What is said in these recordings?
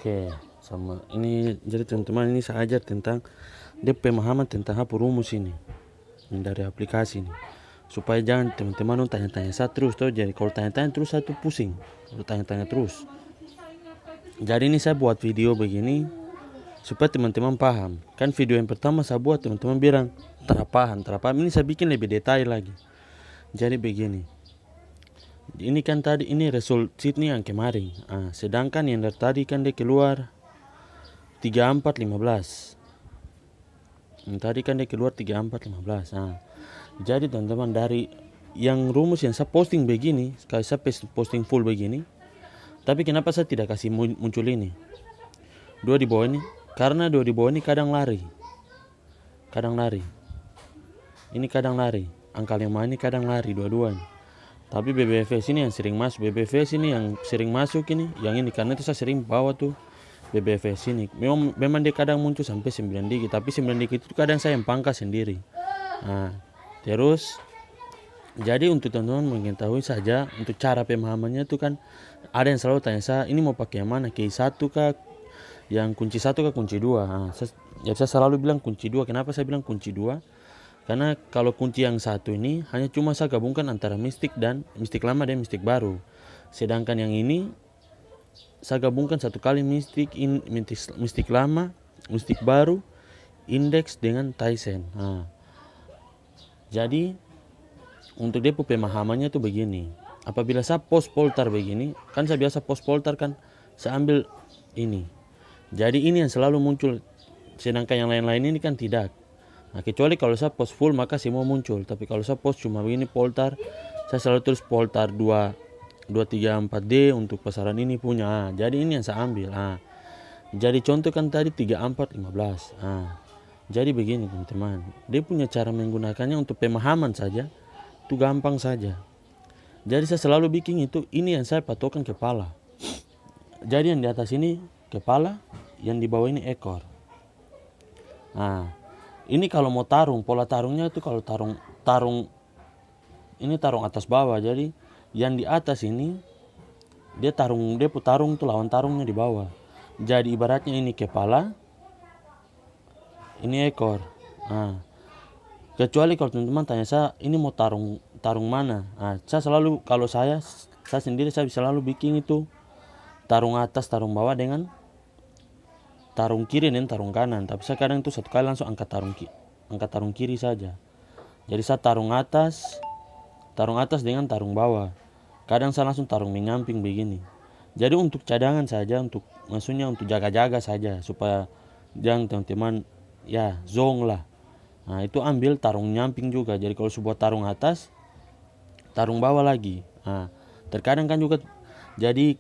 Oke, sama ini jadi teman-teman, ini saya ajar tentang dia pemahaman tentang apa rumus ini dari aplikasi ini, supaya jangan teman-teman tanya-tanya saya terus tuh. Jadi kalau tanya-tanya terus saya tuh pusing, kalau tanya-tanya terus. Jadi ini saya buat video begini supaya teman-teman paham. Kan video yang pertama saya buat teman-teman bilang terapaham. Ini saya bikin lebih detail lagi. Jadi begini, ini kan tadi ini result sheet nih yang kemarin. Sedangkan yang dari tadi kan dia keluar 3415. Tadi kan dia keluar 3415. Jadi teman-teman, dari yang rumus yang saya posting begini, kalau saya posting full begini, tapi kenapa saya tidak kasih muncul ini? Dua di bawah ini, karena dua di bawah ini kadang lari. Ini kadang lari. Angka 5 ini kadang lari dua-duanya. Tapi BBFS ini yang sering masuk. BBFS ini yang sering masuk ini. Yang ini karena itu saya sering bawa tuh BBFS ini. Memang dia kadang muncul sampai 9 digit. Tapi 9 digit itu kadang saya yang pangkas sendiri. Terus jadi untuk teman-teman mengetahui saja untuk cara pemahamannya itu kan ada yang selalu tanya saya, ini mau pakai yang mana? K1 kah? Yang kunci 1 kah kunci 2? Saya selalu bilang kunci 2. Kenapa saya bilang kunci 2? Karena kalau kunci yang satu ini hanya cuma saya gabungkan antara mistik lama dan mistik baru. Sedangkan yang ini saya gabungkan satu kali mistik lama, mistik baru, indeks dengan Tyson. Jadi untuk dia pemahamannya tuh begini. Apabila saya post poltar begini, kan saya biasa post poltar kan saya ambil ini. Jadi ini yang selalu muncul. Sedangkan yang lain-lain ini kan tidak. Kecuali kalau saya post full maka semua muncul. Tapi kalau saya post cuma begini poltar, saya selalu tulis poltar 234D untuk pasaran ini punya. Jadi ini yang saya ambil. Jadi contoh kan tadi 3415. Jadi begini teman-teman, dia punya cara menggunakannya untuk pemahaman saja, itu gampang saja. Jadi saya selalu bikin itu, ini yang saya patokan kepala. Jadi yang di atas ini kepala, yang di bawah ini ekor. Ini kalau mau tarung, pola tarungnya itu kalau tarung ini tarung atas bawah. Jadi yang di atas ini dia tarung tuh lawan tarungnya di bawah. Jadi ibaratnya ini kepala, ini ekor. Kecuali kalau teman-teman tanya saya ini mau tarung mana? Saya selalu kalau saya sendiri saya selalu bikin itu tarung atas, tarung bawah dengan tarung kiri dan tarung kanan. Tapi saya kadang itu satu kali langsung angkat tarung kiri saja. Jadi saya tarung atas dengan tarung bawah. Kadang saya langsung tarung menyamping begini. Jadi untuk cadangan saja, maksudnya untuk jaga-jaga saja supaya jangan teman-teman zong lah. Itu ambil tarung nyamping juga. Jadi kalau sebuah tarung atas, tarung bawah lagi. Terkadang kan juga. Jadi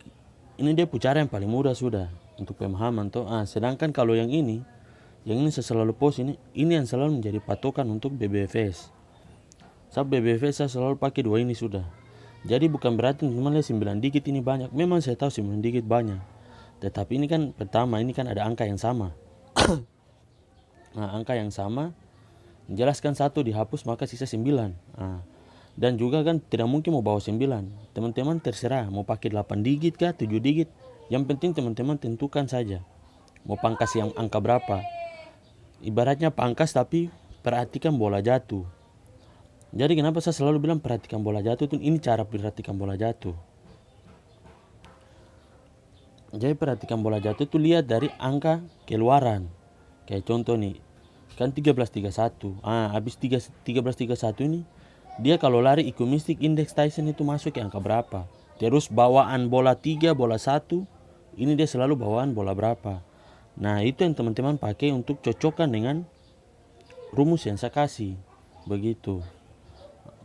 ini dia cara yang paling mudah sudah untuk pemahaman tuh. Sedangkan kalau yang ini saya selalu post ini yang selalu menjadi patokan untuk BBFS. BBFS saya selalu pakai 2 ini sudah. Jadi bukan berarti teman-teman lihat 9 digit ini banyak. Memang saya tahu 9 digit banyak. Tetapi ini kan pertama ini kan ada angka yang sama. Angka yang sama menjelaskan 1 dihapus maka sisa 9. Dan juga kan tidak mungkin mau bawa 9. Teman-teman terserah mau pakai 8 digit kah 7 digit. Yang penting teman-teman tentukan saja mau pangkas yang angka berapa. Ibaratnya pangkas tapi perhatikan bola jatuh. Jadi kenapa saya selalu bilang perhatikan bola jatuh itu, ini cara perhatikan bola jatuh. Jadi perhatikan bola jatuh itu lihat dari angka keluaran. Kayak contoh nih, kan 1331. Habis 1331 ini dia kalau lari ikut mistik indeks Tyson itu masuk ke angka berapa. Terus bawaan bola 3, bola 1, ini dia selalu bawaan bola berapa. Itu yang teman-teman pakai untuk cocokkan dengan rumus yang saya kasih. Begitu.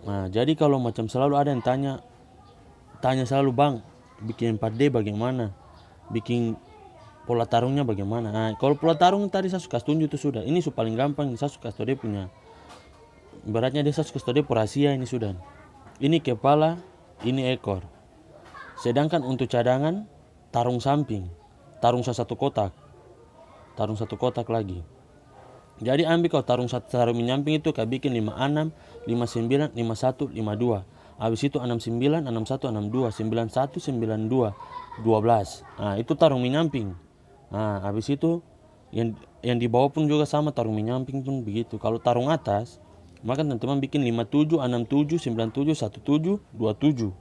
Jadi kalau macam selalu ada yang tanya selalu, bang, bikin 4D bagaimana? Bikin pola tarungnya bagaimana? Kalau pola tarung tadi saya suka tunjuk itu sudah. Ini paling gampang, saya suka dia punya. Ibaratnya dia saya suka dia rahasia ini sudah. Ini kepala, ini ekor. Sedangkan untuk cadangan tarung samping, tarung satu kotak. Tarung satu kotak lagi. Jadi ambil kalau tarung menyamping itu kayak bikin 56, 59, 51, 52. Habis itu 69, 61, 62, 91, 92, 12. Itu tarung menyamping. Nah, habis itu yang di bawah pun juga sama, tarung menyamping pun begitu. Kalau tarung atas, maka teman-teman bikin 57, 67, 97, 17, 27.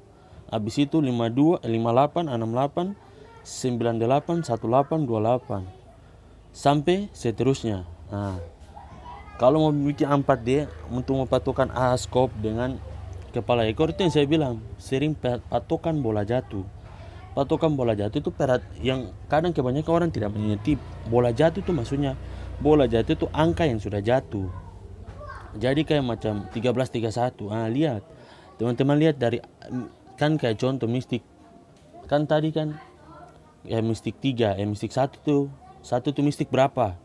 Habis itu 52, 58, 68, 98, 18, 28. Sampai seterusnya. Nah, kalau mau bikin 4D untuk mempatokan skop dengan kepala ekor, itu yang saya bilang, sering patokan bola jatuh. Patokan bola jatuh itu yang kadang kebanyakan orang tidak mengerti. Bola jatuh itu maksudnya, bola jatuh itu angka yang sudah jatuh. Jadi kayak macam 1331. Lihat. Teman-teman lihat dari, kan kayak contoh mistik. Kan tadi kan ya mistik 3, mistik 1 tuh. 1 tuh mistik berapa?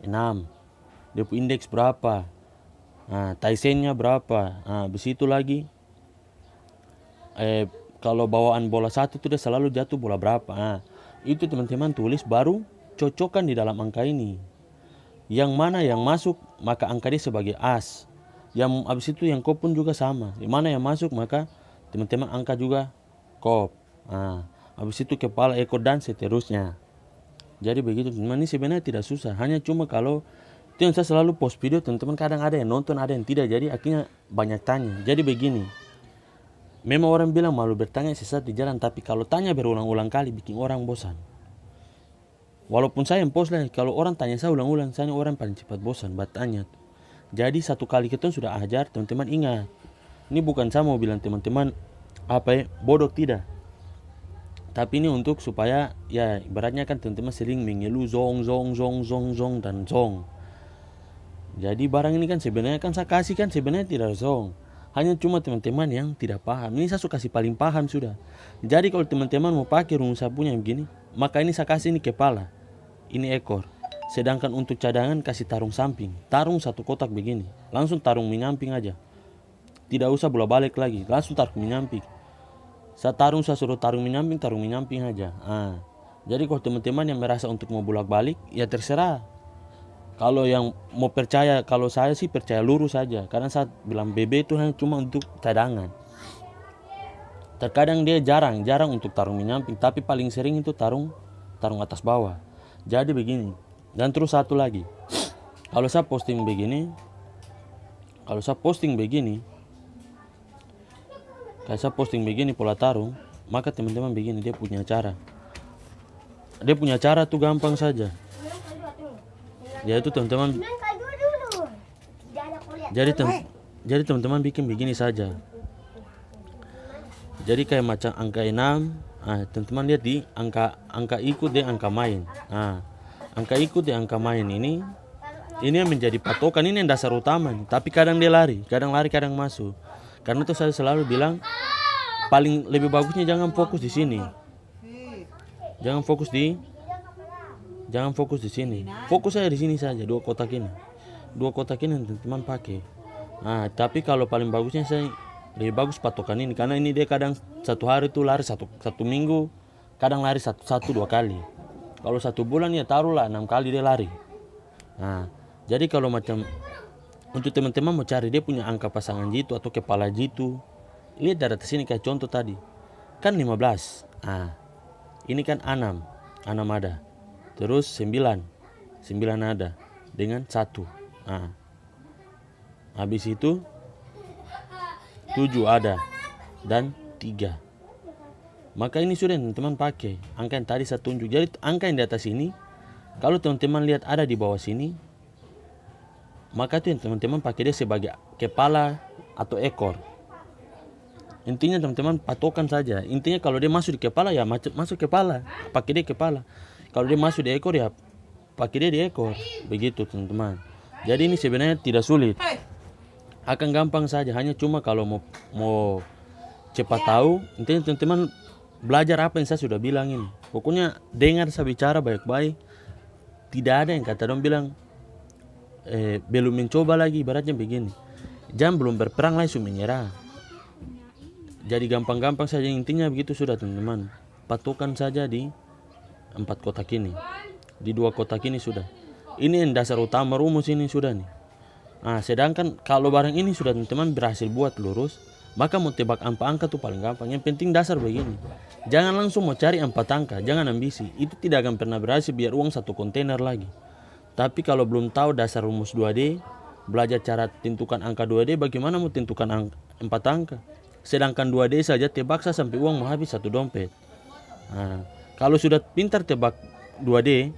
6. Dia punya indeks berapa? Taisennya berapa? Habis itu lagi kalau bawaan bola 1 tuh dia selalu jatuh bola berapa. Itu teman-teman tulis, baru cocokkan di dalam angka ini. Yang mana yang masuk, maka angka dia sebagai as. Yang habis itu yang kop pun juga sama. Yang mana yang masuk, maka teman-teman angka juga kop. Habis itu kepala, ekor, dan seterusnya. Jadi begitu teman-teman. Ini sebenarnya tidak susah. Hanya cuma kalau itu yang saya selalu post video, teman-teman kadang ada yang nonton, ada yang tidak. Jadi akhirnya banyak tanya. Jadi begini. Memang orang bilang malu bertanya sesat di jalan, tapi kalau tanya berulang-ulang kali bikin orang bosan. Walaupun saya yang post lah, kalau orang tanya saya ulang-ulang, saya orang paling cepat bosan bertanya. Jadi 1 kali kita sudah ajar, teman-teman ingat. Ini bukan saya mau bilang teman-teman bodoh, tidak. Tapi ini untuk supaya ya ibaratnya kan teman-teman sering mengeluh zong dan zong. Jadi barang ini kan sebenarnya kan saya kasih kan sebenarnya tidak zong. Hanya cuma teman-teman yang tidak paham. Ini saya suka kasih paling paham sudah. Jadi kalau teman-teman mau pakai rumus sapunya begini, maka ini saya kasih ini kepala, ini ekor. Sedangkan untuk cadangan kasih tarung samping. Tarung 1 kotak begini. Langsung tarung menyamping aja. Tidak usah bola balik lagi. Langsung tarung menyamping. Saya suruh tarung menyamping aja. Jadi kalau teman-teman yang merasa untuk mau bolak balik, ya terserah. Kalau yang mau percaya, kalau saya sih percaya lurus saja. Karena saya bilang BB itu hanya cuma untuk cadangan. Terkadang dia jarang untuk tarung menyamping. Tapi paling sering itu tarung atas bawah. Jadi begini. Dan terus satu lagi. Kalau saya posting begini. Kayak saya posting begini pola tarung. Maka teman-teman begini, dia punya cara. Dia punya cara tuh gampang saja. Yaitu teman-teman, jadi teman-teman bikin begini saja. Jadi kayak macam angka 6, teman-teman lihat di angka ikut di angka main. Angka ikut di angka main ini yang menjadi patokan, ini yang dasar utama. Tapi kadang dia lari, kadang masuk. Karena itu saya selalu bilang paling lebih bagusnya jangan fokus di sini. Jangan fokus di sini. Fokus saja di sini saja, 2 kotak ini. 2 kotak ini teman-teman pakai. Tapi kalau paling bagusnya saya lebih bagus patokan ini, karena ini dia kadang 1 hari itu lari satu minggu, kadang lari 1-2 kali. Kalau 1 bulan ya taruhlah 6 kali dia lari. Jadi kalau macam untuk teman-teman mau cari dia punya angka pasangan jitu atau kepala jitu, lihat dari atas sini kayak contoh tadi. Kan 15. Ini kan 6 ada. Terus 9 ada dengan 1. Habis itu 7 ada dan 3. Maka ini sudah teman-teman pakai angka yang tadi saya tunjuk. Jadi angka yang di atas ini, kalau teman-teman lihat ada di bawah sini, maka itu yang teman-teman pakai dia sebagai kepala atau ekor. Intinya teman-teman patokan saja. Intinya kalau dia masuk di kepala ya masuk kepala, pakai dia kepala. Kalau dia masuk di ekor ya pakai dia di ekor. Begitu teman-teman. Jadi ini sebenarnya tidak sulit. Akan gampang saja. Hanya cuma kalau mau cepat tahu, intinya teman-teman belajar apa yang saya sudah bilang ini. Pokoknya dengar saya bicara baik-baik. Tidak ada yang kata dong bilang belum mencoba lagi, ibaratnya begini. Jangan belum berperang langsung menyerah. Jadi gampang-gampang saja, intinya begitu sudah teman-teman. Patokan saja di 4 kotak ini, di 2 kotak ini sudah. Ini yang dasar utama rumus ini sudah nih. Sedangkan kalau barang ini sudah teman-teman berhasil buat lurus, maka mau tebak angka tuh paling gampang. Yang penting dasar begini. Jangan langsung mau cari 4 angka, jangan ambisi. Itu tidak akan pernah berhasil biar uang 1 kontainer lagi. Tapi kalau belum tahu dasar rumus 2D, belajar cara tentukan angka 2D, bagaimana mau tentukan 4 angka? Sedangkan 2D saja tebak sampai uang mau habis 1 dompet. Nah, kalau sudah pintar tebak 2D,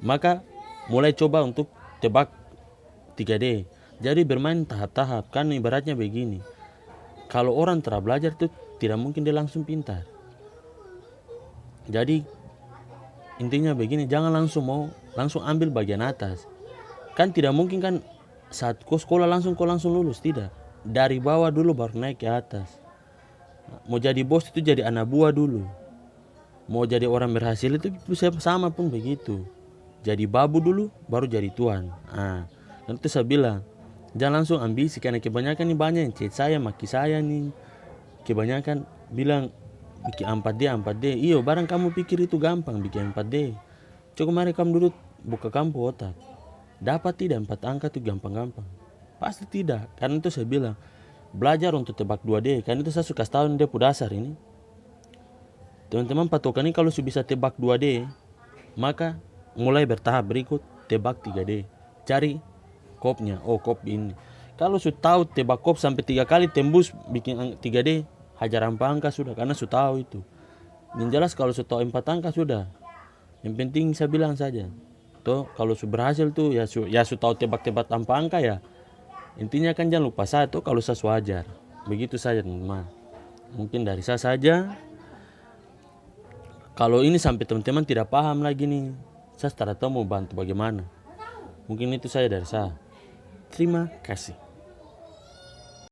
maka mulai coba untuk tebak 3D. Jadi bermain tahap-tahap, kan ibaratnya begini. Kalau orang telah belajar itu tidak mungkin dia langsung pintar. Jadi intinya begini, jangan langsung ambil bagian atas. Kan tidak mungkin kan saat kau sekolah langsung lulus, tidak. Dari bawah dulu baru naik ke atas. Mau jadi bos itu jadi anak buah dulu. Mau jadi orang berhasil itu sama pun begitu. Jadi babu dulu baru jadi tuan. Nanti saya bilang, jangan langsung ambisi, karena kebanyakan nih banyak yang chat saya, maki saya nih. Kebanyakan bilang bikin 4D. Iyo, barang kamu pikir itu gampang bikin 4D. Coba mari kamu dulu buka kamu otak. Dapat tidak 4 angka itu gampang-gampang? Pasti tidak. Karena itu saya bilang, belajar untuk tebak 2D. Karena itu saya suka tahu dia dasar ini. Teman-teman patokan ini kalau sudah bisa tebak 2D, maka mulai bertahap berikut tebak 3D. Cari kopnya. Oh, kop ini. Kalau sudah tahu tebak kop sampai 3 kali tembus bikin 3D, hajar 4 angka sudah, karena sudah tahu itu. Yang jelas kalau sudah tahu 4 angka sudah. Yang penting saya bilang saja. Tuh, kalau sudah berhasil tuh ya sudah tahu tebak-tebak 4 angka ya. Intinya kan jangan lupa satu kalau saya wajar. Begitu saja teman-teman. Mungkin dari saya saja. Kalau ini sampai teman-teman tidak paham lagi nih, saya tidak tahu mau bantu bagaimana. Mungkin itu saja dari saya. Terima kasih.